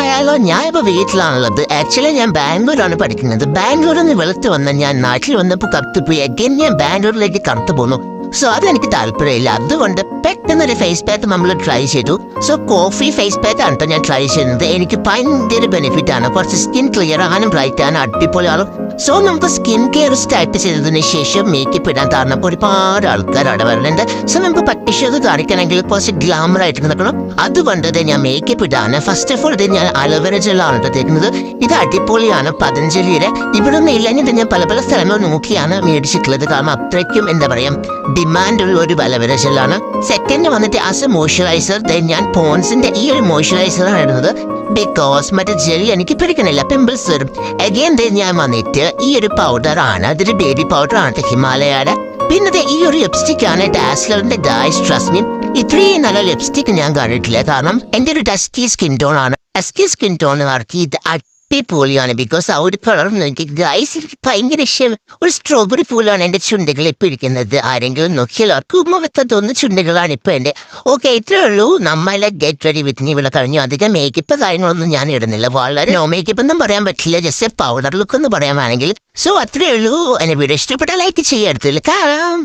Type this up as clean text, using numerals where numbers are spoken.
ആയാലോ ഞാൻ ഇപ്പൊ വീട്ടിലാണുള്ളത്. ആക്ച്വലി ഞാൻ ബാംഗ്ലൂരാണ് പഠിക്കുന്നത്. ബാംഗ്ലൂരിൽ നിന്ന് വെളുത്ത് വന്ന ഞാൻ നാട്ടിൽ വന്നപ്പോൾ കറുത്തുപോയി. അഗൈൻ ഞാൻ ബാംഗ്ലൂരിലേക്ക് കറുത്തു പോന്നു. സോ അതെനിക്ക് താല്പര്യമില്ല. അതുകൊണ്ട് പെട്ടെന്നൊരു ഫേസ് പാക്ക് നമ്മൾ ട്രൈ ചെയ്തു. സോ കോഫി ഫേസ് പാക്ക് ആണ് കേട്ടോ ഞാൻ ട്രൈ ചെയ്യുന്നത്. എനിക്ക് ഭയങ്കര ബെനിഫിറ്റ് ആണ്. കുറച്ച് സ്കിൻ ക്ലിയർ ആകാനും ബ്രൈറ്റ് ആകാനും അടിപൊളിയാണ്. സോ നമുക്ക് സ്കിൻ കെയർ സ്റ്റാർട്ട് ചെയ്തതിന് ശേഷം മേക്കപ്പ് ഇടാൻ കാരണം ഒരുപാട് ആൾക്കാർ അവിടെ വരുന്നുണ്ട്. സോ നമുക്ക് പട്ടിഷത് കാണിക്കണമെങ്കിൽ കുറച്ച് ഗ്ലാമർ ആയിട്ട് നിൽക്കണം. അതുകൊണ്ട് ഞാൻ മേക്കപ്പ് ഇടാണ്. ഫസ്റ്റ് ഓഫ് ഓൾ ഞാൻ അലോവേര ജെല്ലാണ് തേക്കുന്നത്. ഇത് അടിപൊളിയാണ്, പതഞ്ജലിയുടെ. ഇവിടെ നിന്ന് ഇല്ലെങ്കിൽ ഞാൻ പല സ്ഥലങ്ങൾ നോക്കിയാണ് മേടിച്ചിട്ടുള്ളത്. കാരണം അത്രയ്ക്കും എന്താ പറയാ ഡിമാൻഡുള്ള ഒരു അലോവേര ജെല്ലാണ്. സെക്കൻഡ് വന്നിട്ട് ആസ് എ മോയ്സ്ചറൈസർ ഞാൻ പോൺസിന്റെ ഈ ഒരു മോയ്സ്ചറൈസറാണ് ഇടുന്നത്. ബിക്കോസ് മറ്റേ ജെല്ലി എനിക്ക് പിടിക്കണില്ല, പിമ്പിൾസ് വരും. അഗൈൻ ഞാൻ വന്നിട്ട് ഈ ഒരു പൗഡർ ആണ്, അതൊരു ബേബി പൗഡർ ആണ് ഹിമാലയയുടെ. പിന്നെ ഈ ഒരു ലിപ്സ്റ്റിക് ആണ് ഡാസ്ലറിന്റെ ഗൈസ് ട്രസ്റ്റ് മീ. ഇത്രയും നല്ല ലിപ്സ്റ്റിക് ഞാൻ കണ്ടിട്ടില്ല. കാരണം എന്റെ ഒരു ഡസ്കി സ്കിൻ ടോൺ ആണ്. ഡസ്കി സ്കിൻ ടോണുകാർക്ക് ഇത് അടിപൊളിയാണ്. ബിക്കോസ് ആ ഒരു കളർ നോക്കി ഗൈസ് ഭയങ്കര ഇഷ്ടം. ഒരു സ്ട്രോബെറി പൂലാണ് എന്റെ ചുണ്ടുകൾ ഇപ്പൊ ഇരിക്കുന്നത്. ആരെങ്കിലും നോക്കിയാൽ അവർക്ക് മുഖത്തൊന്ന് ചുണ്ടുകളാണ് ഇപ്പൊ എന്റെ. ഓക്കെ, ഇത്രേ ഉള്ളൂ. നമ്മളെ ഗെറ്റ് റെഡി വിത്ത് ഇവിടെ കഴിഞ്ഞു. അധികം മേക്കപ്പ് കാര്യങ്ങളൊന്നും ഞാൻ ഇടുന്നില്ല. വളരെ നോ മേക്കപ്പ് ഒന്നും പറയാൻ പറ്റില്ല, ജസ്റ്റ് പൗഡർ ലുക്ക് എന്ന് പറയാൻ വേണമെങ്കിൽ. സോ അത്രേ ഉള്ളൂ. എന്നെ വീഡിയോ ഇഷ്ടപ്പെട്ടാൽ ലൈക്ക് ചെയ്യാൻ എടുത്തില്ല. കാരണം